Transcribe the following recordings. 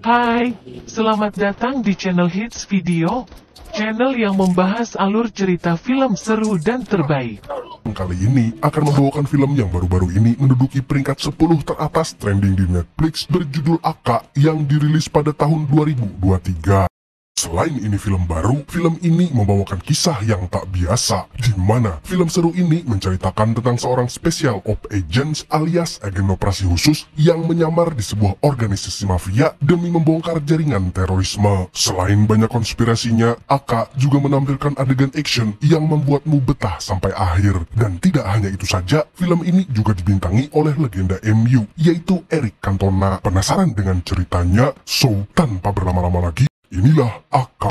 Hai, selamat datang di channel Hits Video, channel yang membahas alur cerita film seru dan terbaik. Kali ini akan membawakan film yang baru-baru ini menduduki peringkat 10 teratas trending di Netflix berjudul Aka yang dirilis pada tahun 2023. Selain ini film baru, film ini membawakan kisah yang tak biasa, di mana film seru ini menceritakan tentang seorang special op agents alias agen operasi khusus yang menyamar di sebuah organisasi mafia demi membongkar jaringan terorisme. Selain banyak konspirasinya, Aka juga menampilkan adegan action yang membuatmu betah sampai akhir. Dan tidak hanya itu saja, film ini juga dibintangi oleh legenda MU, yaitu Eric Cantona. Penasaran dengan ceritanya? So, tanpa berlama-lama lagi, inilah Aka.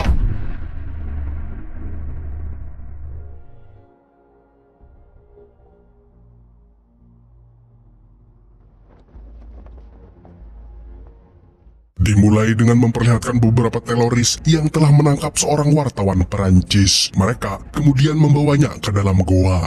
Dimulai dengan memperlihatkan beberapa teroris yang telah menangkap seorang wartawan Perancis. Mereka kemudian membawanya ke dalam goa.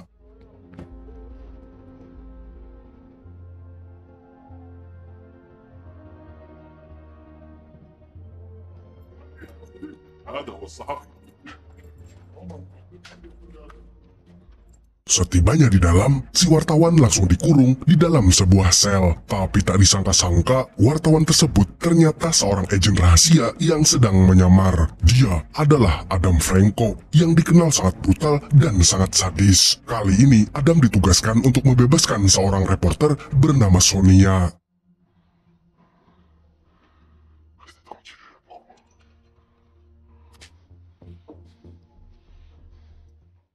Setibanya di dalam, si wartawan langsung dikurung di dalam sebuah sel. Tapi tak disangka-sangka, wartawan tersebut ternyata seorang agen rahasia yang sedang menyamar. Dia adalah Adam Franco, yang dikenal sangat brutal dan sangat sadis. Kali ini, Adam ditugaskan untuk membebaskan seorang reporter bernama Sonia.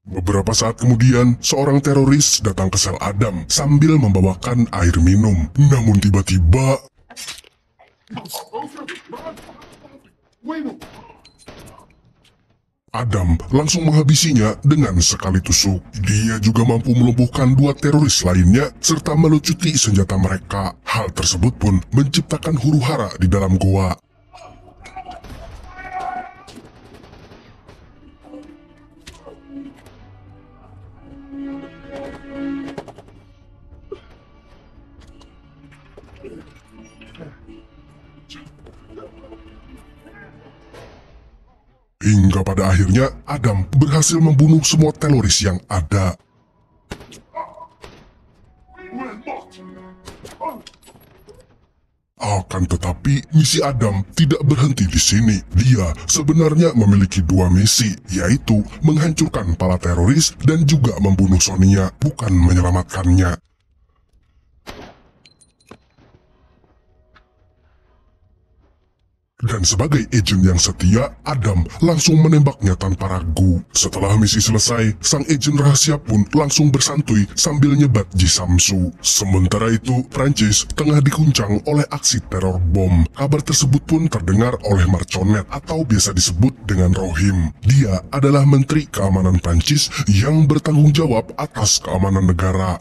Beberapa saat kemudian, seorang teroris datang ke sel Adam sambil membawakan air minum. Namun tiba-tiba, Adam langsung menghabisinya dengan sekali tusuk. Dia juga mampu melumpuhkan dua teroris lainnya serta melucuti senjata mereka. Hal tersebut pun menciptakan huru-hara di dalam goa. Hingga pada akhirnya, Adam berhasil membunuh semua teroris yang ada. Akan tetapi, misi Adam tidak berhenti di sini. Dia sebenarnya memiliki dua misi, yaitu menghancurkan para teroris dan juga membunuh Sonia, bukan menyelamatkannya. Dan sebagai agen yang setia, Adam langsung menembaknya tanpa ragu. Setelah misi selesai, sang agen rahasia pun langsung bersantuy sambil nyebat Ji Samsu. Sementara itu, Prancis tengah diguncang oleh aksi teror bom. Kabar tersebut pun terdengar oleh Marconet atau biasa disebut dengan Rohim. Dia adalah Menteri Keamanan Prancis yang bertanggung jawab atas keamanan negara.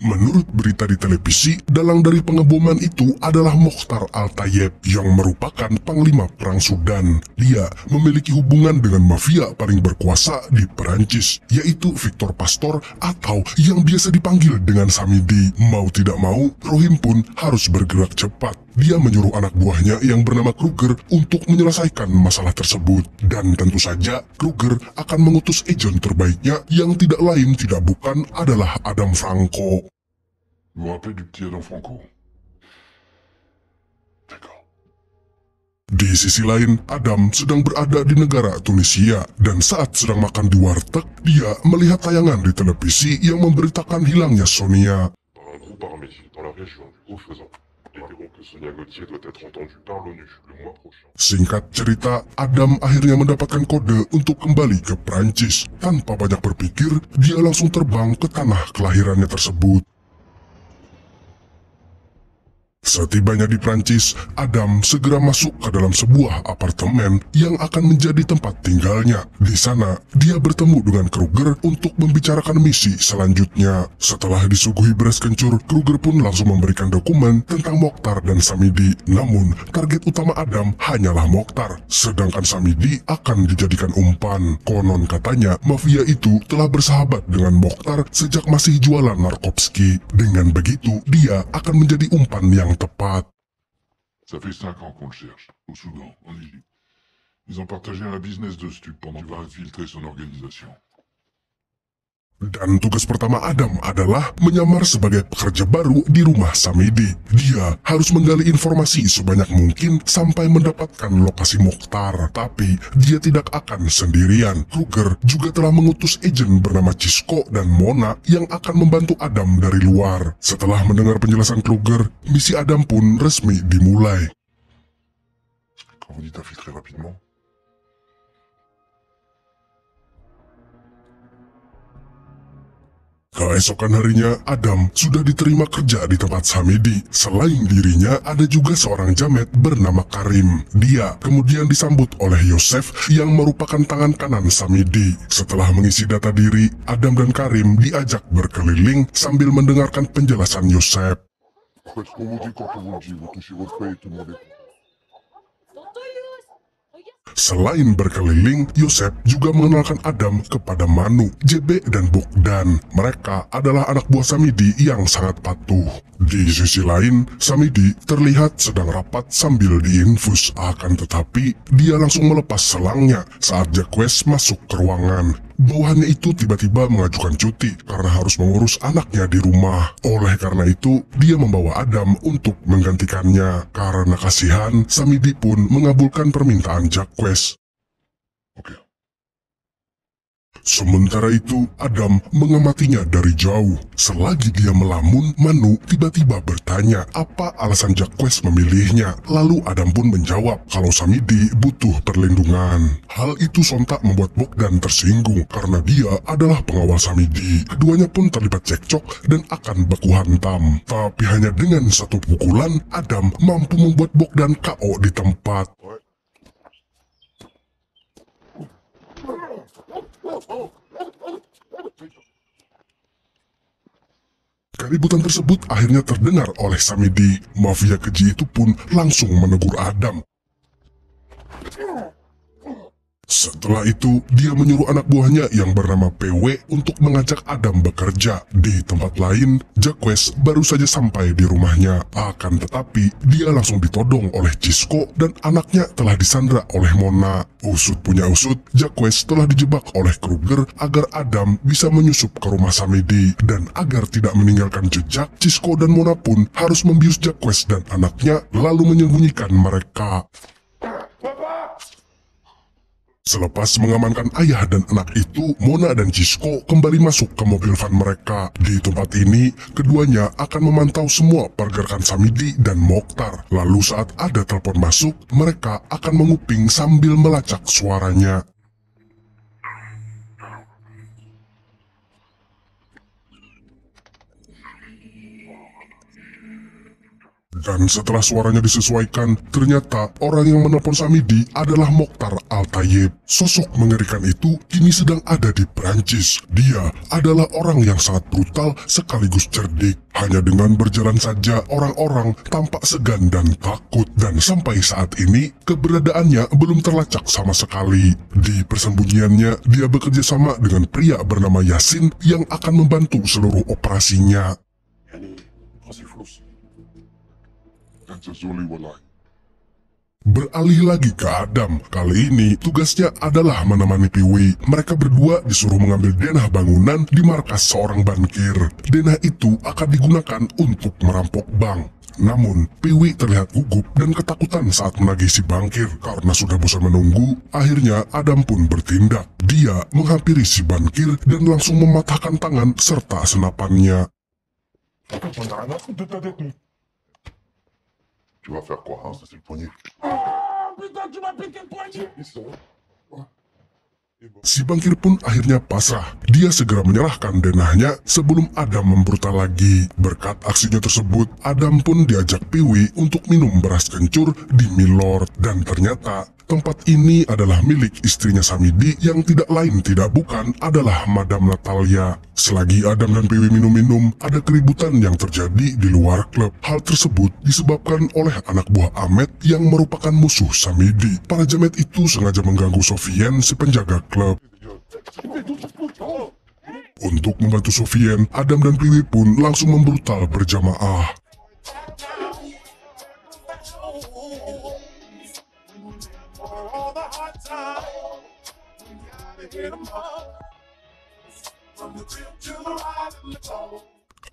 Menurut berita di televisi, dalang dari pengeboman itu adalah Mokhtar Al-Tayeb yang merupakan panglima perang Sudan. Dia memiliki hubungan dengan mafia paling berkuasa di Perancis, yaitu Victor Pastor atau yang biasa dipanggil dengan Samidi. Mau tidak mau, Rohim pun harus bergerak cepat. Dia menyuruh anak buahnya yang bernama Kruger untuk menyelesaikan masalah tersebut. Dan tentu saja, Kruger akan mengutus agen terbaiknya yang tidak lain tidak bukan adalah Adam Franco. Di sisi lain, Adam sedang berada di negara Tunisia, dan saat sedang makan di warteg, dia melihat tayangan di televisi yang memberitakan hilangnya Sonia. Singkat cerita, Adam akhirnya mendapatkan kode untuk kembali ke Prancis. Tanpa banyak berpikir, dia langsung terbang ke tanah kelahirannya tersebut. Setibanya di Prancis, Adam segera masuk ke dalam sebuah apartemen yang akan menjadi tempat tinggalnya. Di sana, dia bertemu dengan Kruger untuk membicarakan misi selanjutnya. Setelah disuguhi beras kencur, Kruger pun langsung memberikan dokumen tentang Mokhtar dan Samidi. Namun, target utama Adam hanyalah Mokhtar, sedangkan Samidi akan dijadikan umpan. Konon katanya, mafia itu telah bersahabat dengan Mokhtar sejak masih jualan narkopski. Dengan begitu, dia akan menjadi umpan yang tepat. Ça fait 5 ans qu'on le cherche, au Soudan, en Égypte. Ils ont partagé un business de stup pendant qu'il va infiltrer son organisation. Dan tugas pertama Adam adalah menyamar sebagai pekerja baru di rumah Samidi. Dia harus menggali informasi sebanyak mungkin sampai mendapatkan lokasi Mokhtar. Tapi dia tidak akan sendirian. Kruger juga telah mengutus agen bernama Cisco dan Mona yang akan membantu Adam dari luar. Setelah mendengar penjelasan Kruger, misi Adam pun resmi dimulai. Quand vous dites infiltrer rapidement, keesokan harinya, Adam sudah diterima kerja di tempat Samidi. Selain dirinya, ada juga seorang jamet bernama Karim. Dia kemudian disambut oleh Yosef yang merupakan tangan kanan Samidi. Setelah mengisi data diri, Adam dan Karim diajak berkeliling sambil mendengarkan penjelasan Yosef. faites ce qu'on vous dit quand on vous le dit, vous touchez votre paye et tout le monde est content. Selain berkeliling, Yosef juga mengenalkan Adam kepada Manu, JB, dan Bogdan. Mereka adalah anak buah Samidi yang sangat patuh. Di sisi lain, Samidi terlihat sedang rapat sambil diinfus. Akan tetapi, dia langsung melepas selangnya saat Jacques masuk ke ruangan. Bawahannya itu tiba-tiba mengajukan cuti karena harus mengurus anaknya di rumah. Oleh karena itu, dia membawa Adam untuk menggantikannya. Karena kasihan, Samidi pun mengabulkan permintaan Jacques. Ok. Sementara itu, Adam mengamatinya dari jauh. Selagi dia melamun, Manu tiba-tiba bertanya apa alasan Jacques memilihnya. Lalu Adam pun menjawab kalau Samidi butuh perlindungan. Hal itu sontak membuat Bogdan tersinggung karena dia adalah pengawal Samidi. Keduanya pun terlibat cekcok dan akan baku hantam. Tapi hanya dengan satu pukulan, Adam mampu membuat Bogdan KO di tempat. Keributan tersebut akhirnya terdengar oleh Samidi. Mafia keji itu pun langsung menegur Adam. Setelah itu, dia menyuruh anak buahnya yang bernama PW untuk mengajak Adam bekerja. Di tempat lain, Jacques baru saja sampai di rumahnya. Akan tetapi, dia langsung ditodong oleh Cisco dan anaknya telah disandra oleh Mona. Usut punya usut, Jacques telah dijebak oleh Kruger agar Adam bisa menyusup ke rumah Samidi. Dan agar tidak meninggalkan jejak, Cisco dan Mona pun harus membius Jacques dan anaknya lalu menyembunyikan mereka. Selepas mengamankan ayah dan anak itu, Mona dan Cisco kembali masuk ke mobil van mereka. Di tempat ini, keduanya akan memantau semua pergerakan Samidi dan Mokhtar. Lalu saat ada telepon masuk, mereka akan menguping sambil melacak suaranya. Dan setelah suaranya disesuaikan, ternyata orang yang menelpon Samidi adalah Mokhtar Al-Tayyib. Sosok mengerikan itu kini sedang ada di Prancis. Dia adalah orang yang sangat brutal sekaligus cerdik. Hanya dengan berjalan saja, orang-orang tampak segan dan takut. Dan sampai saat ini, keberadaannya belum terlacak sama sekali. Di persembunyiannya, dia bekerja sama dengan pria bernama Yasin yang akan membantu seluruh operasinya. Beralih lagi ke Adam, kali ini tugasnya adalah menemani Piwi. Mereka berdua disuruh mengambil denah bangunan di markas seorang bankir. Denah itu akan digunakan untuk merampok bank. Namun, Piwi terlihat gugup dan ketakutan saat menagih si bankir. Karena sudah bosan menunggu, akhirnya Adam pun bertindak. Dia menghampiri si bankir dan langsung mematahkan tangan serta senapannya. Tu vas faire quoi, hein? Ça, c'est le poignet. Si bankir pun akhirnya pasrah. dia segera menyerahkan denahnya sebelum Adam membrutal lagi. Berkat aksinya tersebut, Adam pun diajak Pee-wee untuk minum beras kencur di Milord. Dan ternyata tempat ini adalah milik istrinya Samidi yang tidak lain tidak bukan adalah Madam Natalia. Selagi Adam dan Pee-wee minum-minum, ada keributan yang terjadi di luar klub. Hal tersebut disebabkan oleh anak buah Ahmed yang merupakan musuh Samidi. Para jamet itu sengaja mengganggu Sofian, si penjaga klub. Untuk membantu Sofian, Adam dan Pee-wee pun langsung membrutal berjamaah.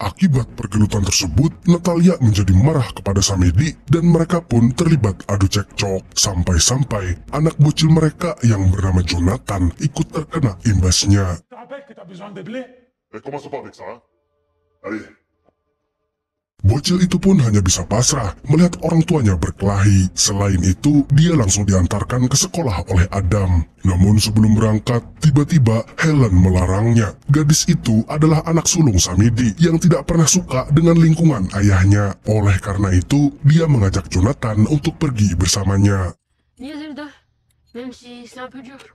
Akibat pergelutan tersebut, Natalia menjadi marah kepada Samedi dan mereka pun terlibat adu cekcok. Sampai-sampai anak bocil mereka yang bernama Jonathan ikut terkena imbasnya. Bocil itu pun hanya bisa pasrah melihat orang tuanya berkelahi. Selain itu, dia langsung diantarkan ke sekolah oleh Adam. Namun sebelum berangkat, tiba-tiba Helen melarangnya. Gadis itu adalah anak sulung Samidi yang tidak pernah suka dengan lingkungan ayahnya. Oleh karena itu, dia mengajak Jonathan untuk pergi bersamanya. Ni Zelda, même si c'est un peu dur, je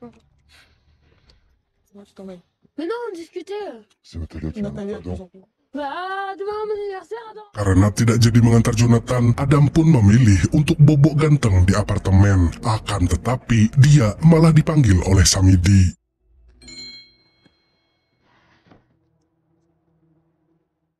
comprends. Mais non, discuter. C'est Natalia qui m'a pardon. Bah, demain mon anniversaire, attends. Karena tidak jadi mengantar Jonathan, Adam pun memilih untuk bobok ganteng di apartemen. Akan tetapi, dia malah dipanggil oleh Samidi.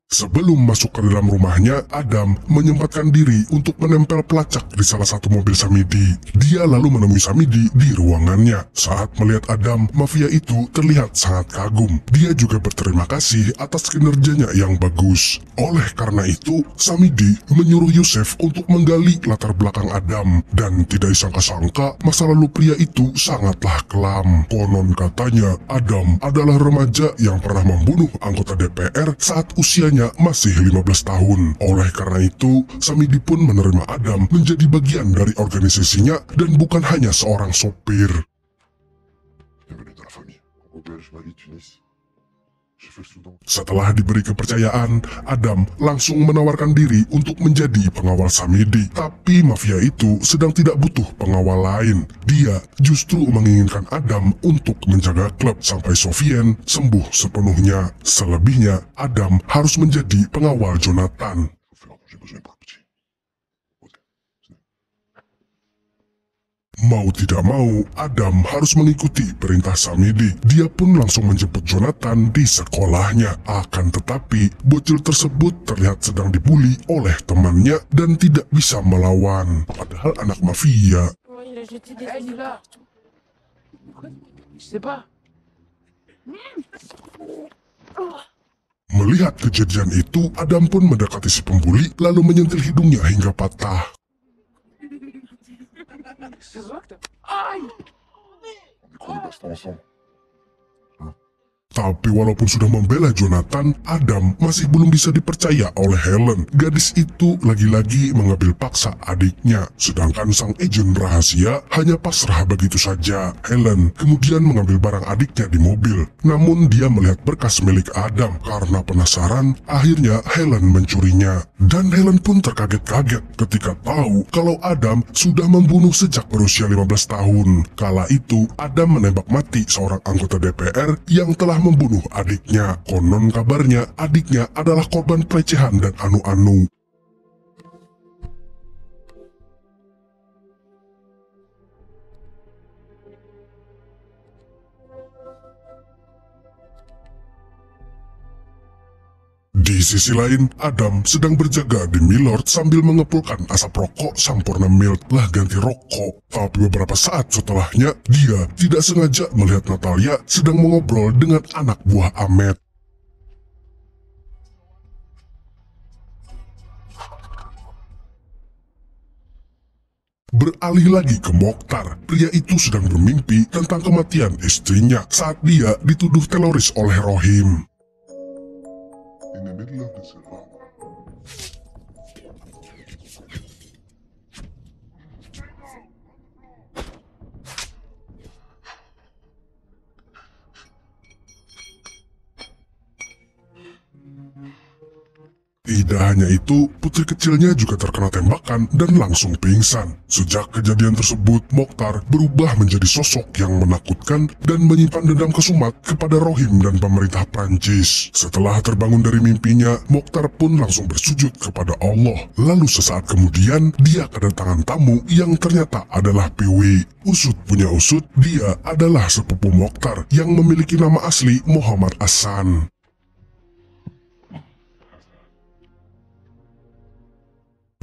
Sebelum masuk ke dalam rumahnya, Adam menyempatkan diri untuk menempel pelacak di salah satu mobil Samidi. Dia lalu menemui Samidi di ruangannya. Saat melihat Adam, mafia itu terlihat sangat kagum. Dia juga berterima kasih atas kinerjanya yang bagus. Oleh karena itu, Samidi menyuruh Yusuf untuk menggali latar belakang Adam. Dan tidak disangka-sangka, masa lalu pria itu sangatlah kelam. Konon katanya, Adam adalah remaja yang pernah membunuh anggota DPR saat usianya masih 15 tahun. Oleh karena itu, Samidi pun menerima Adam menjadi bagian dari organisasinya dan bukan hanya seorang sopir. Setelah diberi kepercayaan, Adam langsung menawarkan diri untuk menjadi pengawal Samidi. Tapi mafia itu sedang tidak butuh pengawal lain. Dia justru menginginkan Adam untuk menjaga klub sampai Sofian sembuh sepenuhnya. Selebihnya, Adam harus menjadi pengawal Jonathan. Mau tidak mau, Adam harus mengikuti perintah Samidi. Dia pun langsung menjemput Jonathan di sekolahnya. Akan tetapi, bocil tersebut terlihat sedang dibully oleh temannya dan tidak bisa melawan. Padahal anak mafia. Oh, il a jeté des animaux partout. Je sais pas. Melihat kejadian itu, Adam pun mendekati si pembuli lalu menyentil hidungnya hingga patah. C'est vrai que Aïe! On est baston ensemble. Tapi walaupun sudah membela Jonathan, Adam masih belum bisa dipercaya oleh Helen. Gadis itu lagi-lagi mengambil paksa adiknya, sedangkan sang agen rahasia hanya pasrah begitu saja. Helen kemudian mengambil barang adiknya di mobil, namun dia melihat berkas milik Adam. Karena penasaran, akhirnya Helen mencurinya. Dan Helen pun terkaget-kaget ketika tahu kalau Adam sudah membunuh sejak berusia 15 tahun. Kala itu, Adam menembak mati seorang anggota DPR yang telah membunuh adiknya. Konon kabarnya adiknya adalah korban pelecehan dan anu-anu. Di sisi lain, Adam sedang berjaga di Milord sambil mengepulkan asap rokok Sampurna Mild lah ganti rokok. Tapi beberapa saat setelahnya, dia tidak sengaja melihat Natalia sedang mengobrol dengan anak buah Ahmed. Beralih lagi ke Mokhtar, pria itu sedang bermimpi tentang kematian istrinya saat dia dituduh teroris oleh Rohim. Tidak hanya itu, putri kecilnya juga terkena tembakan dan langsung pingsan. Sejak kejadian tersebut, Mokhtar berubah menjadi sosok yang menakutkan dan menyimpan dendam kesumat kepada Rohim dan pemerintah Prancis. Setelah terbangun dari mimpinya, Mokhtar pun langsung bersujud kepada Allah. Lalu sesaat kemudian, dia kedatangan tamu yang ternyata adalah Piwi. Usut punya usut, dia adalah sepupu Mokhtar yang memiliki nama asli Muhammad Hasan.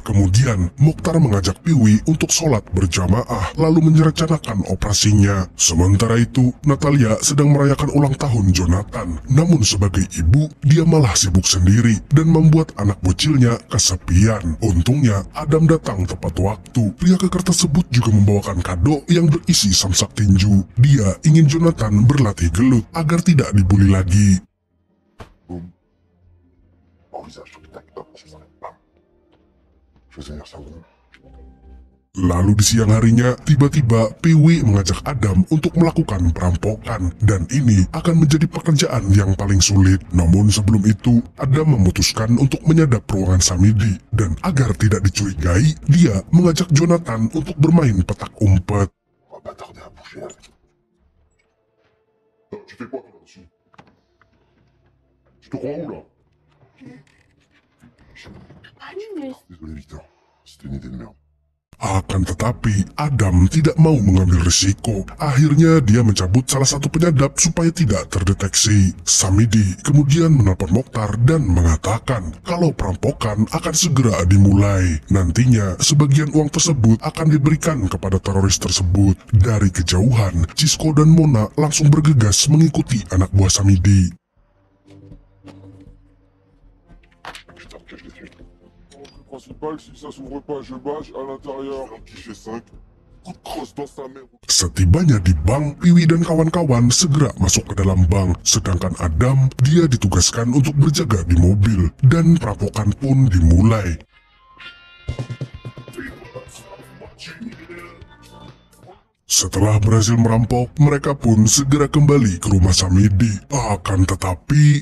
Kemudian, Mokhtar mengajak Piwi untuk sholat berjamaah, lalu merencanakan operasinya. Sementara itu, Natalia sedang merayakan ulang tahun Jonathan. Namun sebagai ibu, dia malah sibuk sendiri dan membuat anak bocilnya kesepian. Untungnya, Adam datang tepat waktu. Pria kekar tersebut juga membawakan kado yang berisi samsak tinju. Dia ingin Jonathan berlatih gelut agar tidak dibully lagi. Boum. Mon visage sur le tac, hop, ça s'arrête. Bam. Je vais tenir ça bon. Lalu di siang harinya, tiba-tiba Piwi mengajak Adam untuk melakukan perampokan. Dan ini akan menjadi pekerjaan yang paling sulit. Namun sebelum itu, Adam memutuskan untuk menyadap ruangan Samidi. Dan agar tidak dicurigai, dia mengajak Jonathan untuk bermain petak umpet. On va pas tarder à bouger avec. Tu fais quoi toi là-dessus? Je te crois où là? Désolé Victor, c'était une idée de merde. Akan tetapi, Adam tidak mau mengambil risiko. Akhirnya dia mencabut salah satu penyadap supaya tidak terdeteksi. Samidi kemudian menelpon Mokhtar dan mengatakan kalau perampokan akan segera dimulai. Nantinya, sebagian uang tersebut akan diberikan kepada teroris tersebut. Dari kejauhan, Cisco dan Mona langsung bergegas mengikuti anak buah Samidi. Putain, cache les yeux. Le principal, si ça s'ouvre pas, je bâche à l'intérieur. Qui fait 5. Coup de crosse dans sa mère. Setibanya di bank, Piwi dan kawan-kawan segera masuk ke dalam bank. Sedangkan Adam, dia ditugaskan untuk berjaga di mobil. Dan perampokan pun dimulai. Setelah berhasil merampok, mereka pun segera kembali ke rumah Samidi. Akan tetapi,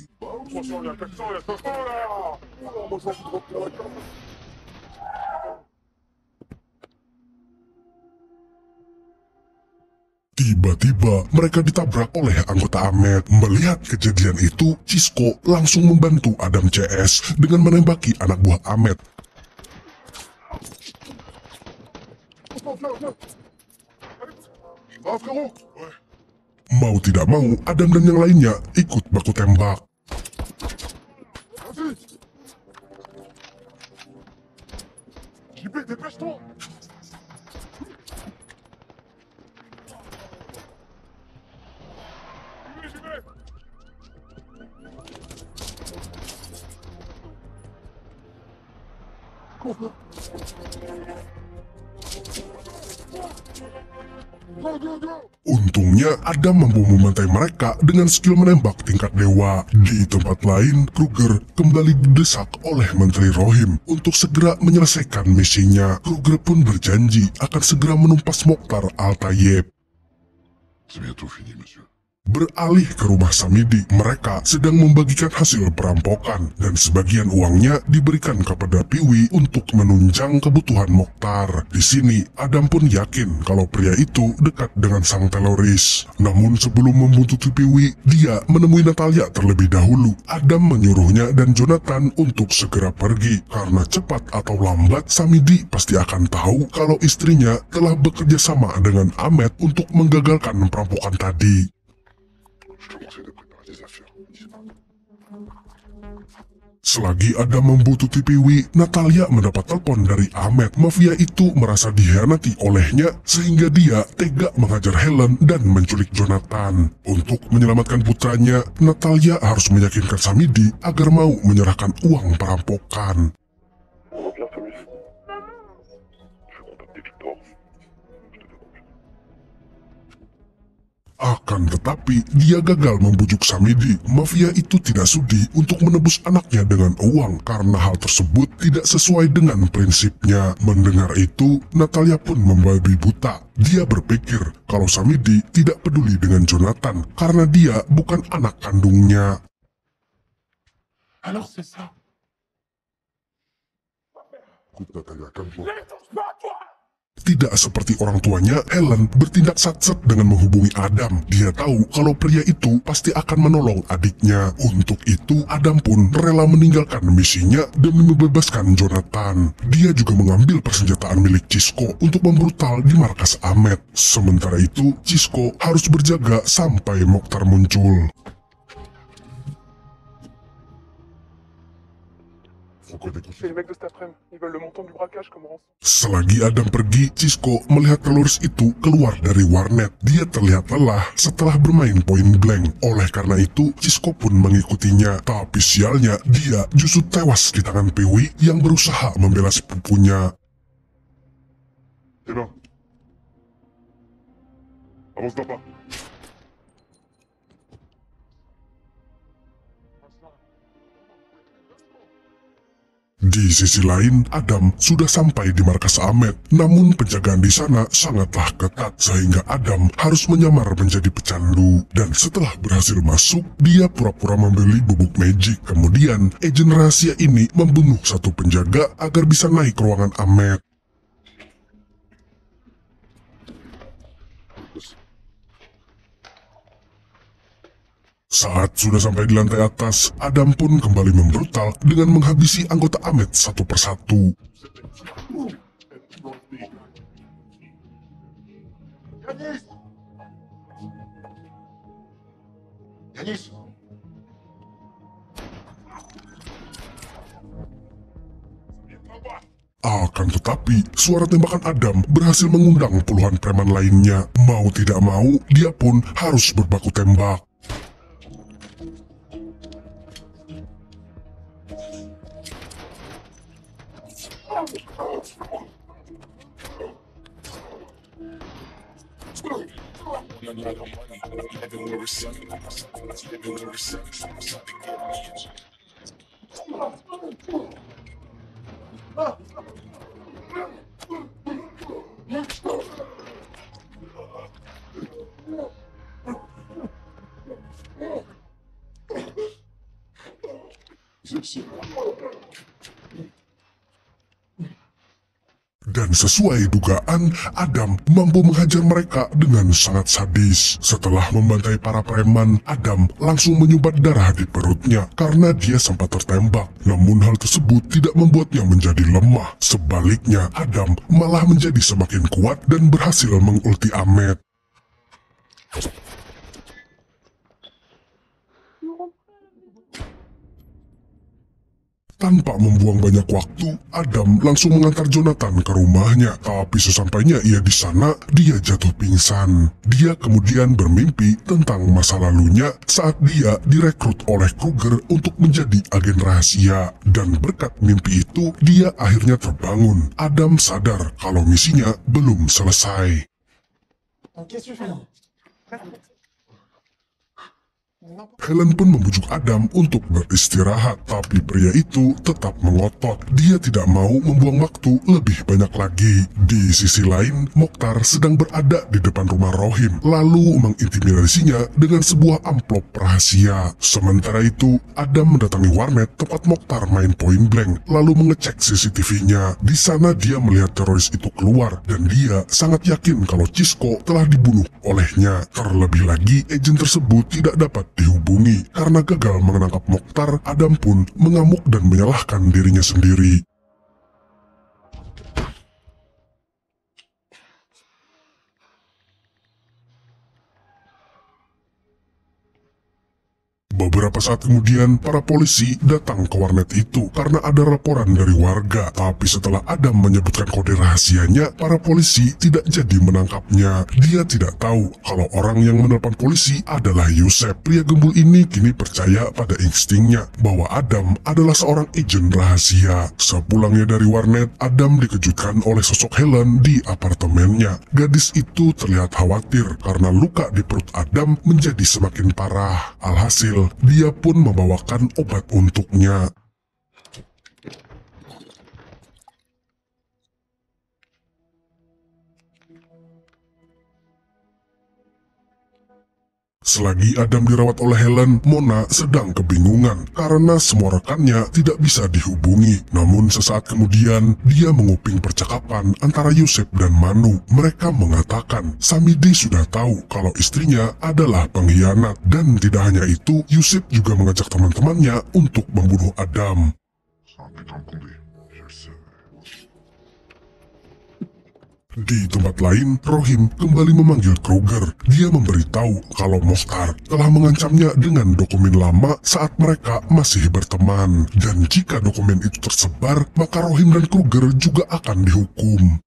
tiba-tiba mereka ditabrak oleh anggota Ahmed. Melihat kejadian itu, Cisco langsung membantu Adam CS dengan menembaki anak buah Ahmed. Ah frérot. Mau tidak mau, Adam dan yang lainnya ikut baku tembak. Vas-y. JP, dépêche-toi. J'y vais. Go, go, go. Untungnya, Adam mampu memantai mereka dengan skill menembak tingkat dewa. Di tempat lain, Kruger kembali didesak oleh Menteri Rohim untuk segera menyelesaikan misinya. Kruger pun berjanji akan segera menumpas Mokhtar Al-Tayyib. C'est bientôt fini, monsieur. Beralih ke rumah Samidi, mereka sedang membagikan hasil perampokan dan sebagian uangnya diberikan kepada Piwi untuk menunjang kebutuhan Mokhtar. Di sini, Adam pun yakin kalau pria itu dekat dengan sang teroris. Namun sebelum membuntuti Piwi, dia menemui Natalia terlebih dahulu. Adam menyuruhnya dan Jonathan untuk segera pergi karena cepat atau lambat Samidi pasti akan tahu kalau istrinya telah bekerja sama dengan Ahmed untuk menggagalkan perampokan tadi. Je te conseille de préparer tes affaires. Selagi Adam membuntuti Piwi, Natalia mendapat telepon dari Ahmed. Mafia itu merasa dihianati olehnya sehingga dia tega mengajar Helen dan menculik Jonathan. Untuk menyelamatkan putranya, Natalia harus meyakinkan Samidi agar mau menyerahkan uang perampokan. On va bien s'amuser. Je vais contacter Victor. Je te dérange. Akan tetapi, dia gagal membujuk Samidi. Mafia itu tidak sudi untuk menebus anaknya dengan uang karena hal tersebut tidak sesuai dengan prinsipnya. Mendengar itu, Natalia pun membabi buta. Dia berpikir kalau Samidi tidak peduli dengan Jonathan karena dia bukan anak kandungnya. Alors c'est ça. Écoute, Natalia, calme-toi. Tidak seperti orang tuanya, Helen bertindak satset dengan menghubungi Adam. Dia tahu kalau pria itu pasti akan menolong adiknya. Untuk itu, Adam pun rela meninggalkan misinya demi membebaskan Jonathan. Dia juga mengambil persenjataan milik Cisco untuk membrutal di markas Ahmed. Sementara itu, Cisco harus berjaga sampai Mokhtar muncul. C'est les mecs de cet après-midi. Ils veulent le montant du braquage comme rançon. Selagi Adam pergi, Cisco melihat teroris itu keluar dari warnet. Dia terlihat lelah setelah bermain point blank. Oleh karena itu, Cisco pun mengikutinya. Tapi sialnya, dia justru tewas di tangan Pewi yang berusaha membela sepupunya. Eh ben. Avance là-bas. Di sisi lain, Adam sudah sampai di markas Ahmed. Namun penjagaan di sana sangatlah ketat sehingga Adam harus menyamar menjadi pecandu. Dan setelah berhasil masuk, dia pura-pura membeli bubuk magic. Kemudian, agen rahasia ini membunuh satu penjaga agar bisa naik ke ruangan Ahmed. Saat sudah sampai di lantai atas, Adam pun kembali membrutal dengan menghabisi anggota Ahmed satu persatu. Yanis! Yanis! Akan tetapi, suara tembakan Adam berhasil mengundang puluhan preman lainnya. Mau tidak mau, dia pun harus berbaku tembak. Dan sesuai dugaan, Adam mampu menghajar mereka dengan sangat sadis. Setelah membantai para preman, Adam langsung menyumbat darah di perutnya karena dia sempat tertembak. Namun hal tersebut tidak membuatnya menjadi lemah. Sebaliknya, Adam malah menjadi semakin kuat dan berhasil mengulti Ahmed. Tanpa membuang banyak waktu, Adam langsung mengantar Jonathan ke rumahnya. Tapi sesampainya ia di sana, dia jatuh pingsan. Dia kemudian bermimpi tentang masa lalunya saat dia direkrut oleh Kruger untuk menjadi agen rahasia. Dan berkat mimpi itu, dia akhirnya terbangun. Adam sadar kalau misinya belum selesai. Helen pun membujuk Adam untuk beristirahat, tapi pria itu tetap mengotot. Dia tidak mau membuang waktu lebih banyak lagi. Di sisi lain, Mokhtar sedang berada di depan rumah Rohim, lalu mengintimidasinya dengan sebuah amplop rahasia. Sementara itu, Adam mendatangi warnet tempat Mokhtar main point blank, lalu mengecek CCTV-nya. Di sana dia melihat teroris itu keluar, dan dia sangat yakin kalau Cisco telah dibunuh olehnya. Terlebih lagi, agen tersebut tidak dapat dihubungi. Karena gagal menangkap Mokhtar, Adam pun mengamuk dan menyalahkan dirinya sendiri. Beberapa saat kemudian, para polisi datang ke warnet itu karena ada laporan dari warga. Tapi setelah Adam menyebutkan kode rahasianya, para polisi tidak jadi menangkapnya. Dia tidak tahu kalau orang yang menelpon polisi adalah Yusef. Pria gembul ini kini percaya pada instingnya bahwa Adam adalah seorang agen rahasia. Sepulangnya dari warnet, Adam dikejutkan oleh sosok Helen di apartemennya. Gadis itu terlihat khawatir karena luka di perut Adam menjadi semakin parah. Alhasil, dia pun membawakan obat untuknya. Selagi Adam dirawat oleh Helen, Mona sedang kebingungan karena semua rekannya tidak bisa dihubungi. Namun sesaat kemudian, dia menguping percakapan antara Yusuf dan Manu. Mereka mengatakan, Samidi sudah tahu kalau istrinya adalah pengkhianat. Dan tidak hanya itu, Yusuf juga mengajak teman-temannya untuk membunuh Adam. Di tempat lain, Rohim kembali memanggil Kruger. Dia memberitahu kalau Mokhtar telah mengancamnya dengan dokumen lama saat mereka masih berteman. Dan jika dokumen itu tersebar, maka Rohim dan Kruger juga akan dihukum.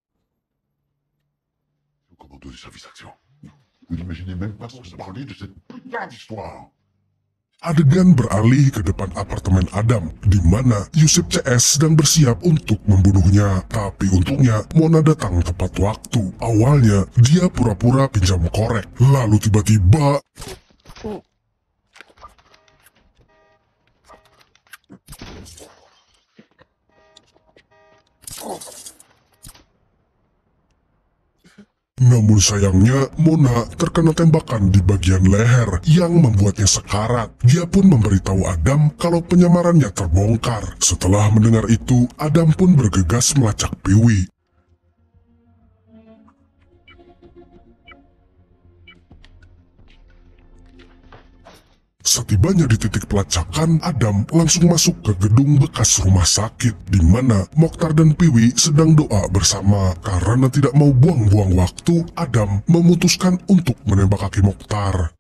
Adegan beralih ke depan apartemen Adam, di mana Yusuf CS sedang bersiap untuk membunuhnya. Tapi untungnya, Mona datang tepat waktu. Awalnya, dia pura-pura pinjam korek. Lalu tiba-tiba... Namun sayangnya, Mona terkena tembakan di bagian leher yang membuatnya sekarat. Dia pun memberitahu Adam kalau penyamarannya terbongkar. Setelah mendengar itu, Adam pun bergegas melacak Piwi. Setibanya di titik pelacakan, Adam langsung masuk ke gedung bekas rumah sakit, di mana Mokhtar dan Piwi sedang doa bersama. Karena tidak mau buang-buang waktu, Adam memutuskan untuk menembak kaki Mokhtar.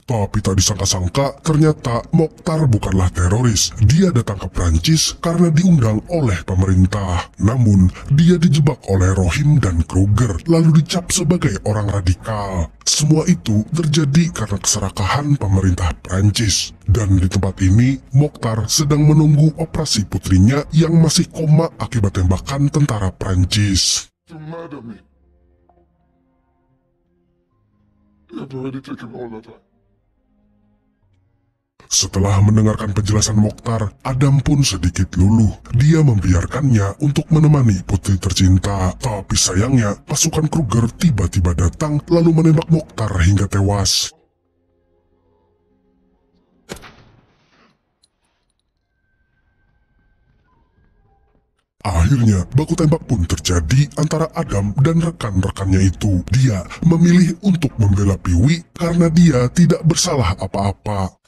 Tapi tak disangka-sangka, ternyata Mokhtar bukanlah teroris. Dia datang ke Prancis karena diundang oleh pemerintah. Namun, dia dijebak oleh Rohim dan Kruger, lalu dicap sebagai orang radikal. Semua itu terjadi karena keserakahan pemerintah Prancis. Dan di tempat ini, Mokhtar sedang menunggu operasi putrinya yang masih koma akibat tembakan tentara Prancis. Setelah mendengarkan penjelasan Mokhtar, Adam pun sedikit luluh. Dia membiarkannya untuk menemani putri tercinta. Tapi sayangnya, pasukan Kruger tiba-tiba datang lalu menembak Mokhtar hingga tewas. Akhirnya, baku tembak pun terjadi antara Adam dan rekan-rekannya itu. Dia memilih untuk membela Piwi karena dia tidak bersalah apa-apa.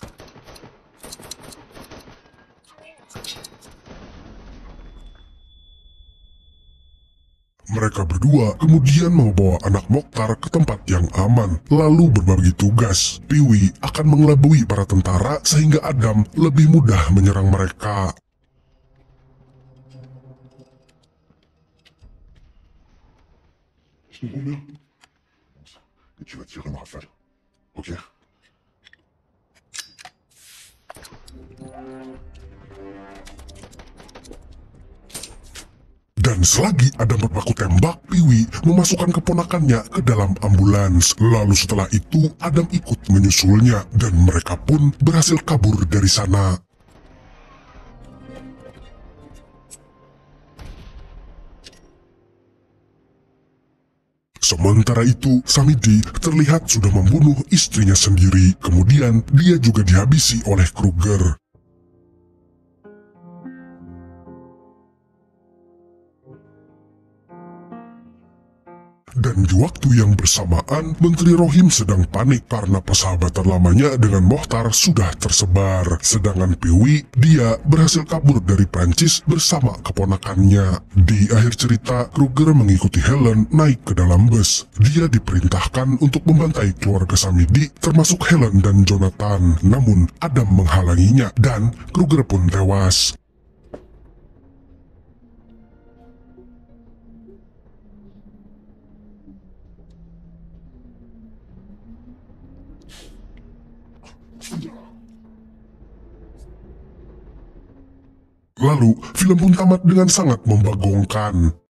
Mereka berdua kemudian membawa anak Mokhtar ke tempat yang aman, lalu berbagi tugas. Piwi akan mengelabui para tentara sehingga Adam lebih mudah menyerang mereka. Dan selagi Adam berbaku tembak, Piwi memasukkan keponakannya ke dalam ambulans. Lalu setelah itu, Adam ikut menyusulnya, dan mereka pun berhasil kabur dari sana. Sementara itu, Samidi terlihat sudah membunuh istrinya sendiri. Kemudian, dia juga dihabisi oleh Kruger. Dan di waktu yang bersamaan, Menteri Rohim sedang panik karena persahabatan lamanya dengan Mokhtar sudah tersebar. Sedangkan Piwi, dia berhasil kabur dari Prancis bersama keponakannya. Di akhir cerita, Kruger mengikuti Helen naik ke dalam bus. Dia diperintahkan untuk membantai keluarga Samidi, termasuk Helen dan Jonathan. Namun, Adam menghalanginya dan Kruger pun tewas. Lalu, film pun tamat dengan sangat membagongkan.